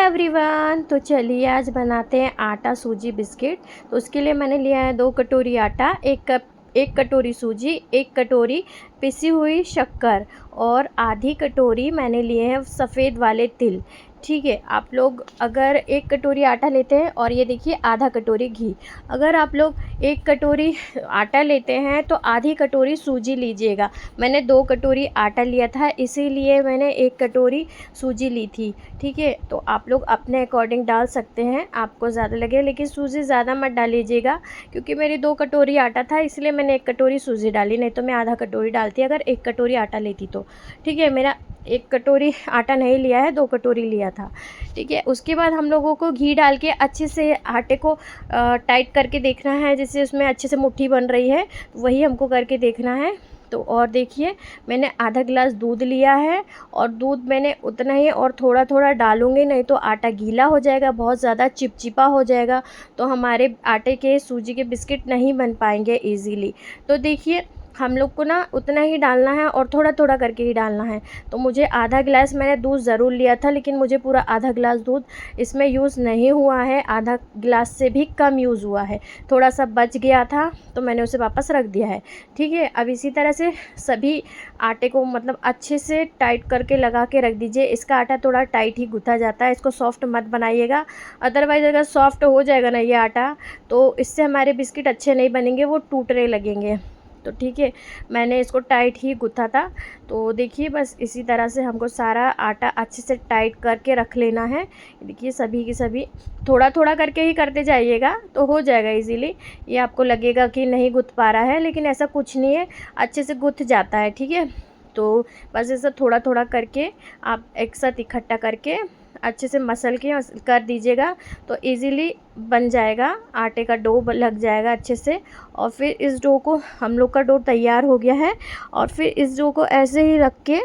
Everyone, तो चलिए आज बनाते हैं आटा सूजी बिस्किट। तो उसके लिए मैंने लिया है 2 कटोरी आटा, 1 कटोरी सूजी, 1 कटोरी पिसी हुई शक्कर और आधी कटोरी मैंने लिए हैं सफ़ेद वाले तिल। ठीक है, आप लोग अगर 1 कटोरी आटा लेते हैं और ये देखिए आधा कटोरी घी। अगर आप लोग 1 कटोरी आटा लेते हैं तो आधी कटोरी सूजी लीजिएगा। मैंने 2 कटोरी आटा लिया था, इसीलिए मैंने 1 कटोरी सूजी ली थी। ठीक है, तो आप लोग अपने अकॉर्डिंग डाल सकते हैं, आपको ज़्यादा लगे, लेकिन सूजी ज़्यादा मत डालीजिएगा क्योंकि मेरी 2 कटोरी आटा था, इसलिए मैंने 1 कटोरी सूजी डाली, नहीं तो मैं आधा कटोरी डालती अगर 1 कटोरी आटा लेती तो। ठीक है, मेरा 1 कटोरी आटा नहीं लिया है, 2 कटोरी लिया था। ठीक है, उसके बाद हम लोगों को घी डाल के अच्छे से आटे को टाइट करके देखना है, जिससे उसमें अच्छे से मुट्ठी बन रही है, वही हमको करके देखना है। तो और देखिए मैंने आधा गिलास दूध लिया है और दूध मैंने उतना ही और थोड़ा थोड़ा डालूँगी, नहीं तो आटा गीला हो जाएगा, बहुत ज़्यादा चिपचिपा हो जाएगा, तो हमारे आटे के सूजी के बिस्किट नहीं बन पाएंगे इजीली। तो देखिए हम लोग को ना उतना ही डालना है और थोड़ा थोड़ा करके ही डालना है। तो मुझे आधा गिलास मैंने दूध ज़रूर लिया था, लेकिन मुझे पूरा आधा गिलास दूध इसमें यूज़ नहीं हुआ है, आधा गिलास से भी कम यूज़ हुआ है, थोड़ा सा बच गया था तो मैंने उसे वापस रख दिया है। ठीक है, अब इसी तरह से सभी आटे को मतलब अच्छे से टाइट करके लगा के रख दीजिए। इसका आटा थोड़ा टाइट ही गूँथा जाता है, इसको सॉफ्ट मत बनाइएगा, अदरवाइज़ अगर सॉफ्ट हो जाएगा ना ये आटा तो इससे हमारे बिस्किट अच्छे नहीं बनेंगे, वो टूटने लगेंगे। तो ठीक है, मैंने इसको टाइट ही गूँथा था। तो देखिए बस इसी तरह से हमको सारा आटा अच्छे से टाइट करके रख लेना है। देखिए सभी की सभी थोड़ा थोड़ा करके ही करते जाइएगा तो हो जाएगा इजीली। ये आपको लगेगा कि नहीं गूँथ पा रहा है, लेकिन ऐसा कुछ नहीं है, अच्छे से गूँथ जाता है। ठीक है, तो बस ऐसा थोड़ा थोड़ा करके आप एक साथ इकट्ठा करके अच्छे से मसल के कर दीजिएगा तो इजीली बन जाएगा, आटे का डो लग जाएगा अच्छे से। और फिर इस डो को, हम लोग का डो तैयार हो गया है, और फिर इस डो को ऐसे ही रख के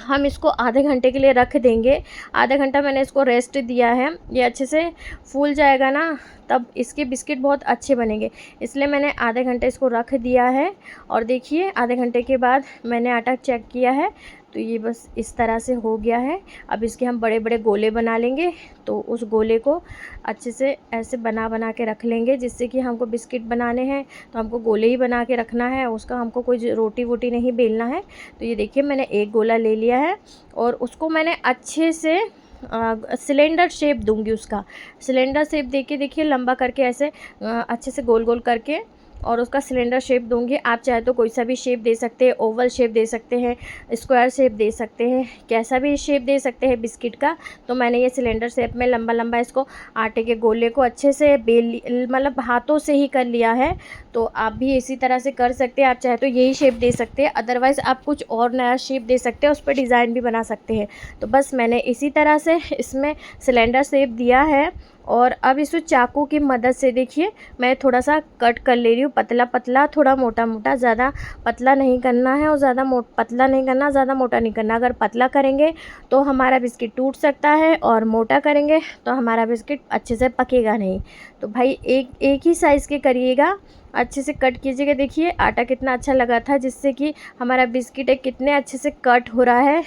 हम इसको आधे घंटे के लिए रख देंगे। आधा घंटा मैंने इसको रेस्ट दिया है, ये अच्छे से फूल जाएगा ना तब इसके बिस्किट बहुत अच्छे बनेंगे, इसलिए मैंने आधे घंटे इसको रख दिया है। और देखिए आधे घंटे के बाद मैंने आटा चेक किया है तो ये बस इस तरह से हो गया है। अब इसके हम बड़े बड़े गोले बना लेंगे, तो उस गोले को अच्छे से ऐसे बना बना के रख लेंगे, जिससे कि हमको बिस्किट बनाने हैं तो हमको गोले ही बना के रखना है, उसका हमको कोई रोटी वोटी नहीं बेलना है। तो ये देखिए मैंने एक गोला ले लिया है और उसको मैंने अच्छे से सिलेंडर शेप दूंगी, उसका सिलेंडर शेप देके देखिए लंबा करके ऐसे अच्छे से गोल गोल करके और उसका सिलेंडर शेप दूंगी। आप चाहे तो कोई सा भी शेप दे सकते हैं, ओवल शेप दे सकते हैं, स्क्वायर शेप दे सकते हैं, कैसा भी शेप दे सकते हैं बिस्किट का। तो मैंने ये सिलेंडर शेप में लंबा लंबा इसको आटे के गोले को अच्छे से मतलब हाथों से ही कर लिया है। तो आप भी इसी तरह से कर सकते हैं, आप चाहे तो यही शेप दे सकते हैं, अदरवाइज़ आप कुछ और नया शेप दे सकते हैं, उस पर डिज़ाइन भी बना सकते हैं। तो बस मैंने इसी तरह से इसमें सिलेंडर शेप दिया है और अब इस चाकू की मदद से देखिए मैं थोड़ा सा कट कर ले रही हूँ, पतला पतला, थोड़ा मोटा मोटा, ज़्यादा पतला नहीं करना है और ज़्यादा पतला नहीं करना, ज़्यादा मोटा नहीं करना। अगर पतला करेंगे तो हमारा बिस्किट टूट सकता है और मोटा करेंगे तो हमारा बिस्किट अच्छे से पकेगा नहीं। तो भाई एक ही साइज़ के करिएगा, अच्छे से कट कीजिएगा। देखिए आटा कितना अच्छा लगा था, जिससे कि हमारा बिस्किट है कितने अच्छे से कट हो रहा है।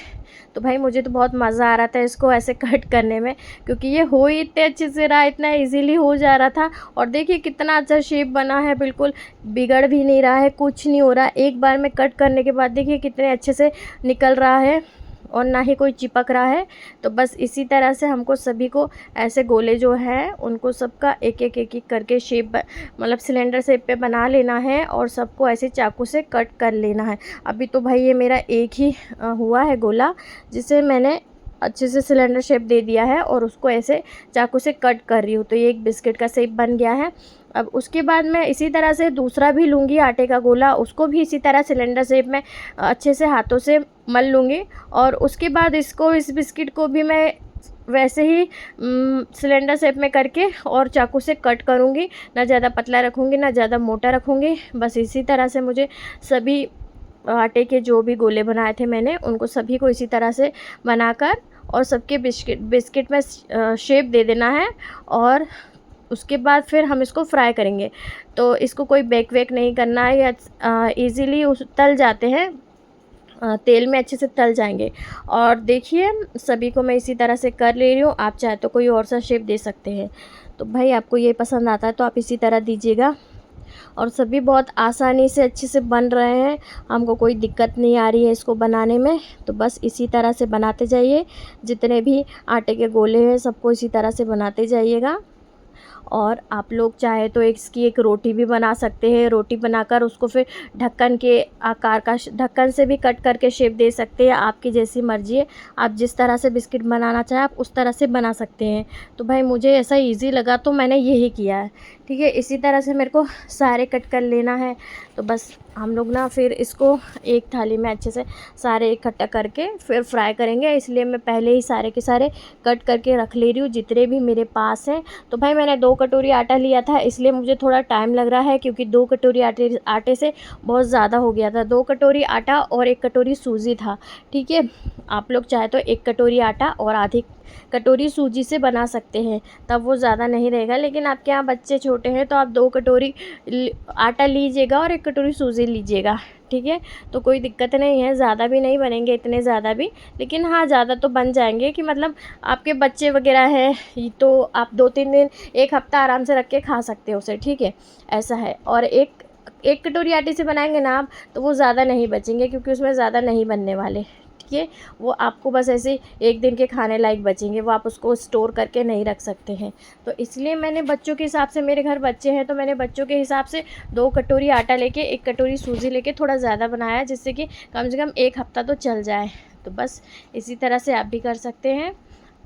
तो भाई मुझे तो बहुत मज़ा आ रहा था इसको ऐसे कट करने में, क्योंकि ये हो ही इतने अच्छे से रहा, इतना इजीली हो जा रहा था। और देखिए कितना अच्छा शेप बना है, बिल्कुल बिगड़ भी नहीं रहा है, कुछ नहीं हो रहा। एक बार में कट करने के बाद देखिए कितने अच्छे से निकल रहा है और ना ही कोई चिपक रहा है। तो बस इसी तरह से हमको सभी को ऐसे गोले जो हैं उनको सबका एक एक करके शेप मतलब सिलेंडर शेप पे बना लेना है और सबको ऐसे चाकू से कट कर लेना है। अभी तो भाई ये मेरा एक ही हुआ है गोला, जिसे मैंने अच्छे से सिलेंडर शेप दे दिया है और उसको ऐसे चाकू से कट कर रही हूँ। तो ये एक बिस्किट का शेप बन गया है। अब उसके बाद मैं इसी तरह से दूसरा भी लूँगी आटे का गोला, उसको भी इसी तरह सिलेंडर शेप में अच्छे से हाथों से मल लूँगी और उसके बाद इस बिस्किट को भी मैं वैसे ही सिलेंडर शेप में करके और चाकू से कट करूँगी। ना ज़्यादा पतला रखूँगी ना ज़्यादा मोटा रखूँगी, बस इसी तरह से मुझे सभी आटे के जो भी गोले बनाए थे मैंने उनको सभी को इसी तरह से बनाकर और सबके बिस्किट में शेप दे देना है। और उसके बाद फिर हम इसको फ्राई करेंगे। तो इसको कोई बेक वेक नहीं करना है, या ईज़िली तल जाते हैं। तेल में अच्छे से तल जाएंगे। और देखिए सभी को मैं इसी तरह से कर ले रही हूँ। आप चाहे तो कोई और सा शेप दे सकते हैं। तो भाई आपको ये पसंद आता है तो आप इसी तरह दीजिएगा। और सभी बहुत आसानी से अच्छे से बन रहे हैं, हमको कोई दिक्कत नहीं आ रही है इसको बनाने में। तो बस इसी तरह से बनाते जाइए, जितने भी आटे के गोले हैं सबको इसी तरह से बनाते जाइएगा। और आप लोग चाहे तो इसकी एक रोटी भी बना सकते हैं। रोटी बनाकर उसको फिर ढक्कन के आकार का ढक्कन से भी कट करके शेप दे सकते हैं, आपकी जैसी मर्ज़ी है। आप जिस तरह से बिस्किट बनाना चाहें आप उस तरह से बना सकते हैं। तो भाई मुझे ऐसा ईज़ी लगा तो मैंने यही किया है। ठीक है, इसी तरह से मेरे को सारे कट कर लेना है। तो बस हम लोग ना फिर इसको एक थाली में अच्छे से सारे इकट्ठा करके फिर फ्राई करेंगे, इसलिए मैं पहले ही सारे के सारे कट करके रख ले रही हूँ जितने भी मेरे पास हैं। तो भाई मैंने 2 कटोरी आटा लिया था, इसलिए मुझे थोड़ा टाइम लग रहा है, क्योंकि 2 कटोरी आटे से बहुत ज़्यादा हो गया था। 2 कटोरी आटा और 1 कटोरी सूजी था। ठीक है, आप लोग चाहे तो 1 कटोरी आटा और आधी कटोरी सूजी से बना सकते हैं, तब वो ज़्यादा नहीं रहेगा। लेकिन आपके यहाँ बच्चे छोटे हैं तो आप 2 कटोरी आटा लीजिएगा और 1 कटोरी सूजी लीजिएगा। ठीक है, तो कोई दिक्कत नहीं है, ज़्यादा भी नहीं बनेंगे इतने ज़्यादा भी, लेकिन हाँ ज़्यादा तो बन जाएंगे कि मतलब आपके बच्चे वगैरह हैं तो आप 2-3 दिन 1 हफ़्ता आराम से रख के खा सकते हो उसे। ठीक है, ऐसा है। और एक कटोरी आटे से बनाएंगे ना आप तो वो ज़्यादा नहीं बचेंगे, क्योंकि उसमें ज़्यादा नहीं बनने वाले। ठीक है, वो आपको बस ऐसे 1 दिन के खाने लायक बचेंगे, वो आप उसको स्टोर करके नहीं रख सकते हैं। तो इसलिए मैंने बच्चों के हिसाब से, मेरे घर बच्चे हैं तो मैंने बच्चों के हिसाब से 2 कटोरी आटा लेके 1 कटोरी सूजी लेके थोड़ा ज़्यादा बनाया, जिससे कि कम से कम 1 हफ़्ता तो चल जाए। तो बस इसी तरह से आप भी कर सकते हैं।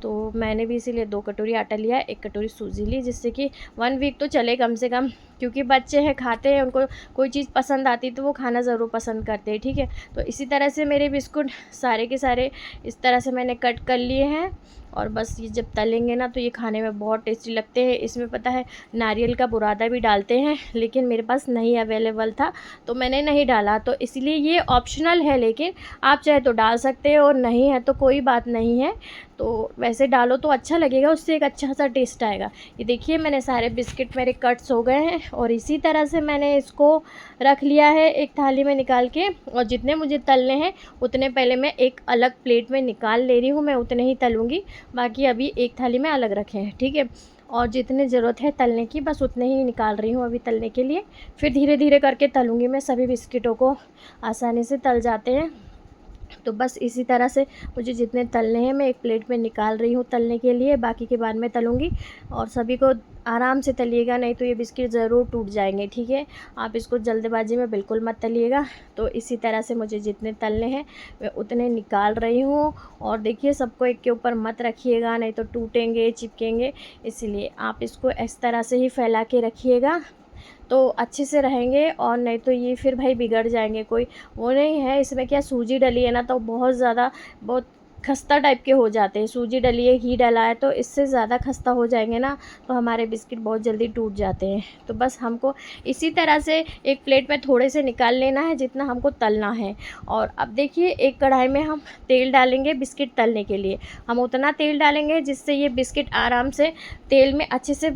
तो मैंने भी इसीलिए 2 कटोरी आटा लिया, 1 कटोरी सूजी ली, जिससे कि 1 वीक तो चले कम से कम, क्योंकि बच्चे हैं खाते हैं, उनको कोई चीज़ पसंद आती तो वो खाना ज़रूर पसंद करते हैं। ठीक है, तो इसी तरह से मेरे बिस्कुट सारे के सारे इस तरह से मैंने कट कर लिए हैं। और बस ये जब तलेंगे ना तो ये खाने में बहुत टेस्टी लगते हैं। इसमें पता है नारियल का बुरादा भी डालते हैं, लेकिन मेरे पास नहीं अवेलेबल था तो मैंने नहीं डाला, तो इसलिए ये ऑप्शनल है। लेकिन आप चाहे तो डाल सकते हो और नहीं है तो कोई बात नहीं है। तो वैसे डालो तो अच्छा लगेगा, उससे एक अच्छा सा टेस्ट आएगा। ये देखिए मैंने सारे बिस्किट मेरे कट्स हो गए हैं और इसी तरह से मैंने इसको रख लिया है एक थाली में निकाल के। और जितने मुझे तलने हैं उतने पहले मैं एक अलग प्लेट में निकाल ले रही हूँ, मैं उतने ही तलूँगी, बाकी अभी एक थाली में अलग रखे हैं। ठीक है, और जितनी ज़रूरत है तलने की बस उतने ही निकाल रही हूँ अभी तलने के लिए, फिर धीरे धीरे करके तलूँगी मैं। सभी बिस्किटों को आसानी से तल जाते हैं। तो बस इसी तरह से मुझे जितने तलने हैं मैं एक प्लेट में निकाल रही हूँ तलने के लिए, बाकी के बाद में तलूँगी। और सभी को आराम से तलिएगा, नहीं तो ये बिस्किट ज़रूर टूट जाएंगे। ठीक है, आप इसको जल्दबाजी में बिल्कुल मत तलिएगा। तो इसी तरह से मुझे जितने तलने हैं मैं उतने निकाल रही हूँ। और देखिए सबको एक के ऊपर मत रखिएगा, नहीं तो टूटेंगे, चिपकेंगे, इसलिए आप इसको इस तरह से ही फैला के रखिएगा तो अच्छे से रहेंगे। और नहीं तो ये फिर भाई बिगड़ जाएंगे, कोई वो नहीं है। इसमें क्या सूजी डली है ना तो बहुत खस्ता टाइप के हो जाते हैं। सूजी डली है, घी डला है, तो इससे ज़्यादा खस्ता हो जाएंगे ना तो हमारे बिस्किट बहुत जल्दी टूट जाते हैं। तो बस हमको इसी तरह से एक प्लेट में थोड़े से निकाल लेना है जितना हमको तलना है। और अब देखिए एक कढ़ाई में हम तेल डालेंगे बिस्किट तलने के लिए। हम उतना तेल डालेंगे जिससे ये बिस्किट आराम से तेल में अच्छे से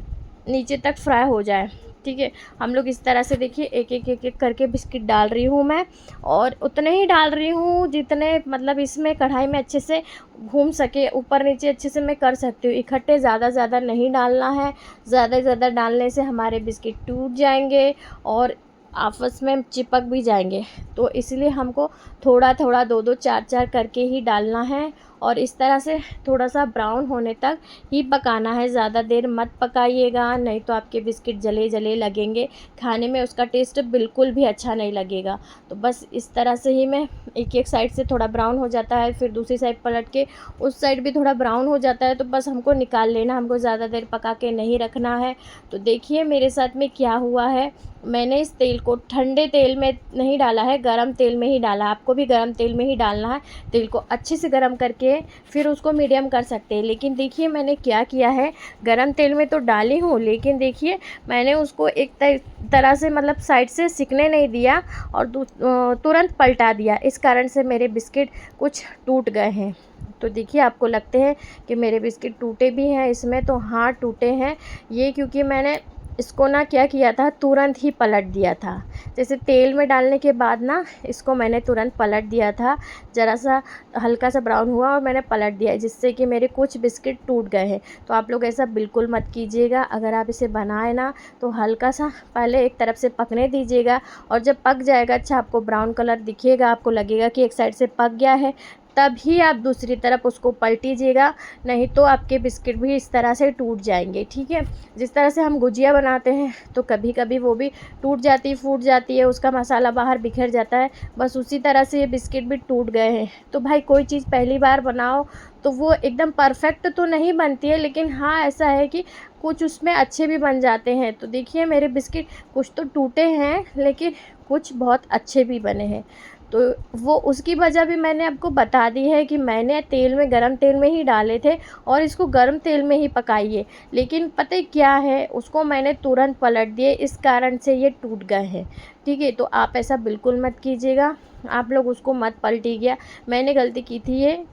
नीचे तक फ्राई हो जाए। ठीक है, हम लोग इस तरह से देखिए एक करके बिस्किट डाल रही हूँ मैं, और उतने ही डाल रही हूँ जितने मतलब इसमें कढ़ाई में अच्छे से घूम सके, ऊपर नीचे अच्छे से मैं कर सकती हूँ। इकट्ठे ज़्यादा नहीं डालना है, ज़्यादा डालने से हमारे बिस्किट टूट जाएंगे और आपस में चिपक भी जाएंगे। तो इसलिए हमको थोड़ा 2 4 करके ही डालना है। और इस तरह से थोड़ा सा ब्राउन होने तक ही पकाना है, ज़्यादा देर मत पकाइएगा, नहीं तो आपके बिस्किट जले लगेंगे, खाने में उसका टेस्ट बिल्कुल भी अच्छा नहीं लगेगा। तो बस इस तरह से ही मैं एक साइड से थोड़ा ब्राउन हो जाता है, फिर दूसरी साइड पलट के उस साइड भी थोड़ा ब्राउन हो जाता है, तो बस हमको निकाल लेना, हमको ज़्यादा देर पका के नहीं रखना है। तो देखिए मेरे साथ में क्या हुआ है, मैंने इस तेल को ठंडे तेल में नहीं डाला है, गरम तेल में ही डाला। आपको भी गरम तेल में ही डालना है। तेल को अच्छे से गरम करके फिर उसको मीडियम कर सकते हैं। लेकिन देखिए मैंने क्या किया है, गरम तेल में तो डाली हूँ, लेकिन देखिए मैंने उसको एक तरह से मतलब साइड से सिकने नहीं दिया और तुरंत पलटा दिया। इस कारण से मेरे बिस्किट कुछ टूट गए हैं। तो देखिए आपको लगते हैं कि मेरे बिस्किट टूटे भी हैं इसमें, तो हाँ टूटे हैं ये, क्योंकि मैंने इसको ना क्या किया था, तुरंत ही पलट दिया था। जैसे तेल में डालने के बाद ना इसको मैंने तुरंत पलट दिया था। ज़रा सा हल्का सा ब्राउन हुआ और मैंने पलट दिया, जिससे कि मेरे कुछ बिस्किट टूट गए हैं। तो आप लोग ऐसा बिल्कुल मत कीजिएगा। अगर आप इसे बनाए ना तो हल्का सा पहले एक तरफ से पकने दीजिएगा, और जब पक जाएगा, अच्छा आपको ब्राउन कलर दिखेगा, आपको लगेगा कि एक साइड से पक गया है, तभी आप दूसरी तरफ उसको पलटीजिएगा। नहीं तो आपके बिस्किट भी इस तरह से टूट जाएंगे, ठीक है। जिस तरह से हम गुजिया बनाते हैं तो कभी कभी वो भी टूट जाती, फूट जाती है, उसका मसाला बाहर बिखर जाता है, बस उसी तरह से ये बिस्किट भी टूट गए हैं। तो भाई कोई चीज़ पहली बार बनाओ तो वो एकदम परफेक्ट तो नहीं बनती है, लेकिन हाँ ऐसा है कि कुछ उसमें अच्छे भी बन जाते हैं। तो देखिए मेरे बिस्किट कुछ तो टूटे हैं, लेकिन कुछ बहुत अच्छे भी बने हैं। तो वो उसकी वजह भी मैंने आपको बता दी है कि मैंने तेल में, गरम तेल में ही डाले थे, और इसको गरम तेल में ही पकाइए। लेकिन पता है क्या है, उसको मैंने तुरंत पलट दिए, इस कारण से ये टूट गए हैं, ठीक है। तो आप ऐसा बिल्कुल मत कीजिएगा, आप लोग उसको मत पलटिएगा। मैंने गलती की थी ये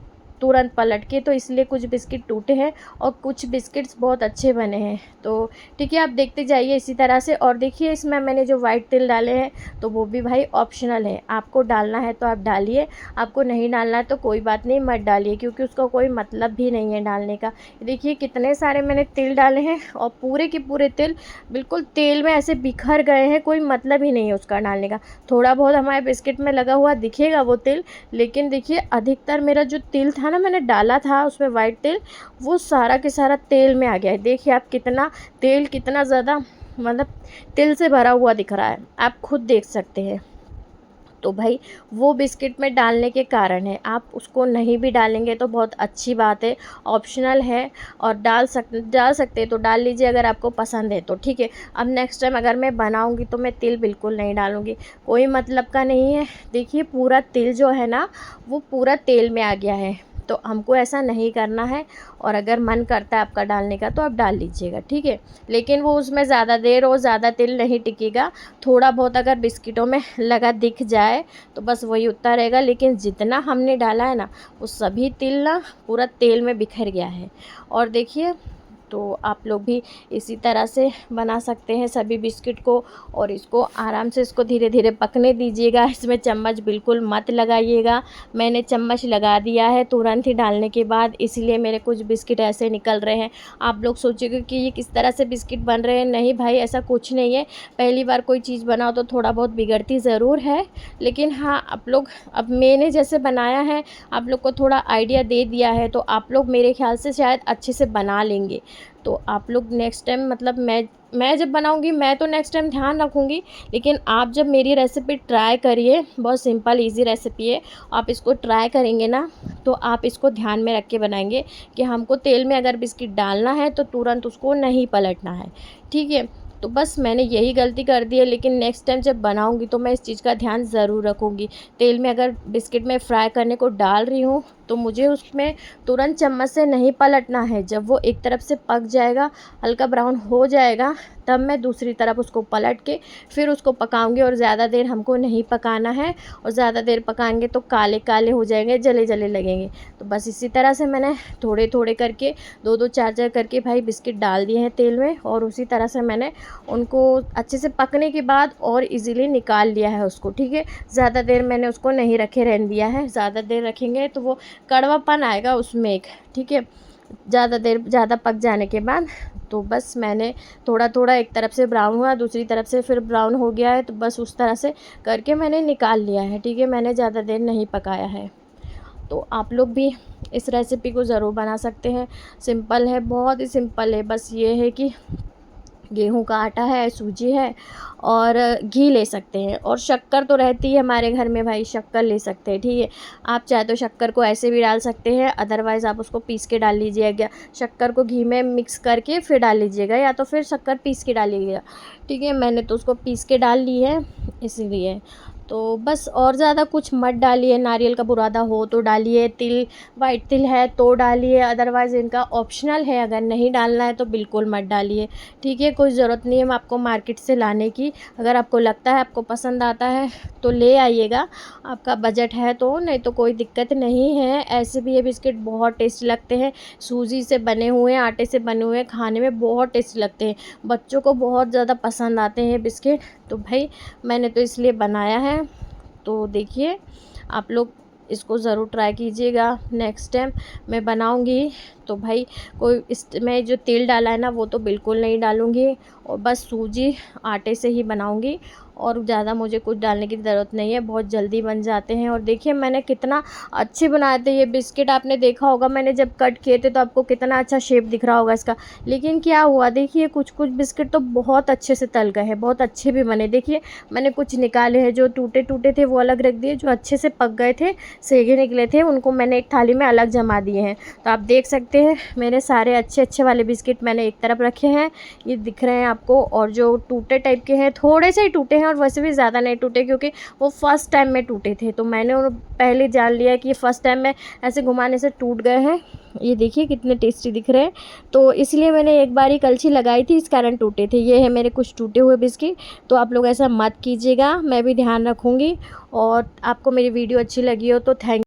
तुरंत पलट के, तो इसलिए कुछ बिस्किट टूटे हैं और कुछ बिस्किट्स बहुत अच्छे बने हैं। तो ठीक है, आप देखते जाइए इसी तरह से। और देखिए इसमें मैंने जो वाइट तिल डाले हैं तो वो भी भाई ऑप्शनल है, आपको डालना है तो आप डालिए, आपको नहीं डालना है तो कोई बात नहीं, मत डालिए, क्योंकि उसका कोई मतलब भी नहीं है डालने का। देखिए कितने सारे मैंने तिल डाले हैं, और पूरे के पूरे तिल बिल्कुल तेल में ऐसे बिखर गए हैं, कोई मतलब ही नहीं है उसका डालने का। थोड़ा बहुत हमारे बिस्किट में लगा हुआ दिखेगा वो तिल, लेकिन देखिए अधिकतर मेरा जो तिल था ना, मैंने डाला था उसमें वाइट तिल, वो सारा के सारा तेल में आ गया है। देखिए आप कितना तेल, कितना ज़्यादा मतलब तिल से भरा हुआ दिख रहा है, आप खुद देख सकते हैं। तो भाई वो बिस्किट में डालने के कारण है, आप उसको नहीं भी डालेंगे तो बहुत अच्छी बात है, ऑप्शनल है। और डाल सकते तो डाल लीजिए अगर आपको पसंद है तो, ठीक है। अब नेक्स्ट टाइम अगर मैं बनाऊंगी तो मैं तिल बिल्कुल नहीं डालूंगी, कोई मतलब का नहीं है। देखिए पूरा तिल जो है ना वो पूरा तेल में आ गया है, तो हमको ऐसा नहीं करना है। और अगर मन करता है आपका डालने का तो आप डाल लीजिएगा, ठीक है। लेकिन वो उसमें ज़्यादा देर और ज़्यादा तिल नहीं टिकेगा, थोड़ा बहुत अगर बिस्किटों में लगा दिख जाए तो बस वही उतना रहेगा, लेकिन जितना हमने डाला है ना वो सभी तिल ना पूरा तेल में बिखर गया है। और देखिए तो आप लोग भी इसी तरह से बना सकते हैं सभी बिस्किट को, और इसको आराम से इसको धीरे धीरे पकने दीजिएगा। इसमें चम्मच बिल्कुल मत लगाइएगा, मैंने चम्मच लगा दिया है तुरंत ही डालने के बाद, इसलिए मेरे कुछ बिस्किट ऐसे निकल रहे हैं। आप लोग सोचेंगे कि ये किस तरह से बिस्किट बन रहे हैं, नहीं भाई ऐसा कुछ नहीं है। पहली बार कोई चीज़ बनाओ तो थोड़ा बहुत बिगड़ती ज़रूर है, लेकिन हाँ आप लोग, अब मैंने जैसे बनाया है आप लोग को थोड़ा आइडिया दे दिया है, तो आप लोग मेरे ख्याल से शायद अच्छे से बना लेंगे। तो आप लोग नेक्स्ट टाइम, मतलब मैं जब बनाऊंगी मैं तो नेक्स्ट टाइम ध्यान रखूंगी, लेकिन आप जब मेरी रेसिपी ट्राई करिए, बहुत सिंपल इजी रेसिपी है, आप इसको ट्राई करेंगे ना तो आप इसको ध्यान में रख के बनाएंगे कि हमको तेल में अगर बिस्किट डालना है तो तुरंत उसको नहीं पलटना है, ठीक है। तो बस मैंने यही गलती कर दी है, लेकिन नेक्स्ट टाइम जब बनाऊंगी तो मैं इस चीज़ का ध्यान ज़रूर रखूंगी। तेल में अगर बिस्किट में फ्राई करने को डाल रही हूँ तो मुझे उसमें तुरंत चम्मच से नहीं पलटना है, जब वो एक तरफ से पक जाएगा, हल्का ब्राउन हो जाएगा, तब मैं दूसरी तरफ उसको पलट के फिर उसको पकाऊंगी। और ज़्यादा देर हमको नहीं पकाना है, और ज़्यादा देर पकाएंगे तो काले काले हो जाएंगे, जले जले लगेंगे। तो बस इसी तरह से मैंने थोड़े थोड़े करके 2-2 4-4 करके भाई बिस्किट डाल दिए हैं तेल में, और उसी तरह से मैंने उनको अच्छे से पकने के बाद और इजीली निकाल लिया है उसको, ठीक है। ज़्यादा देर मैंने उसको नहीं रखे रहने दिया है, ज़्यादा देर रखेंगे तो वो कड़वापन आएगा उसमें एक, ठीक है। ज़्यादा पक जाने के बाद तो बस मैंने थोड़ा थोड़ा, एक तरफ से ब्राउन हुआ दूसरी तरफ से फिर ब्राउन हो गया है, तो बस उस तरह से करके मैंने निकाल लिया है, ठीक है। मैंने ज़्यादा देर नहीं पकाया है। तो आप लोग भी इस रेसिपी को ज़रूर बना सकते हैं, सिंपल है, बहुत ही सिंपल है। बस ये है कि गेहूं का आटा है, सूजी है, और घी ले सकते हैं, और शक्कर तो रहती है हमारे घर में भाई, शक्कर ले सकते हैं, ठीक है। आप चाहे तो शक्कर को ऐसे भी डाल सकते हैं, अदरवाइज़ आप उसको पीस के डाल लीजिएगा, शक्कर को घी में मिक्स करके फिर डाल लीजिएगा, या तो फिर शक्कर पीस के डालिएगा, ठीक है। मैंने तो उसको पीस के डाल ली है इसीलिए। तो बस और ज़्यादा कुछ मत डालिए, नारियल का बुरादा हो तो डालिए, तिल वाइट तिल है तो डालिए, अदरवाइज़ इनका ऑप्शनल है, अगर नहीं डालना है तो बिल्कुल मत डालिए, ठीक है। कोई ज़रूरत नहीं है आपको मार्केट से लाने की। अगर आपको लगता है, आपको पसंद आता है तो ले आइएगा, आपका बजट है तो, नहीं तो कोई दिक्कत नहीं है। ऐसे भी ये बिस्किट बहुत टेस्टी लगते हैं, सूजी से बने हुए, आटे से बने हुए, खाने में बहुत टेस्टी लगते हैं, बच्चों को बहुत ज़्यादा पसंद आते हैं ये बिस्किट। तो भाई मैंने तो इसलिए बनाया है। तो देखिए आप लोग इसको ज़रूर ट्राई कीजिएगा। नेक्स्ट टाइम मैं बनाऊंगी तो भाई मैं जो तेल डाला है ना वो तो बिल्कुल नहीं डालूंगी, और बस सूजी आटे से ही बनाऊंगी, और ज़्यादा मुझे कुछ डालने की ज़रूरत नहीं है, बहुत जल्दी बन जाते हैं। और देखिए मैंने कितना अच्छे बनाए थे ये बिस्किट, आपने देखा होगा मैंने जब कट किए थे तो आपको कितना अच्छा शेप दिख रहा होगा इसका। लेकिन क्या हुआ, देखिए कुछ कुछ बिस्किट तो बहुत अच्छे से तल गए हैं, बहुत अच्छे भी बने। देखिए मैंने कुछ निकाले हैं, जो टूटे टूटे थे वो अलग रख दिए, जो अच्छे से पक गए थे, सेगे निकले थे, उनको मैंने एक थाली में अलग जमा दिए हैं। तो आप देख सकते हैं मेरे सारे अच्छे अच्छे वाले बिस्किट मैंने एक तरफ रखे हैं, ये दिख रहे हैं आपको। और जो टूटे टाइप के हैं, थोड़े से ही टूटे हैं, और वैसे भी ज़्यादा नहीं टूटे क्योंकि वो फर्स्ट टाइम में टूटे थे, तो मैंने पहले जान लिया कि फर्स्ट टाइम में ऐसे घुमाने से टूट गए हैं। ये देखिए कितने टेस्टी दिख रहे हैं, तो इसलिए मैंने एक बार ही कलछी लगाई थी, इस कारण टूटे थे। ये है मेरे कुछ टूटे हुए बिस्किट, तो आप लोग ऐसा मत कीजिएगा, मैं भी ध्यान रखूँगी। और आपको मेरी वीडियो अच्छी लगी हो तो थैंक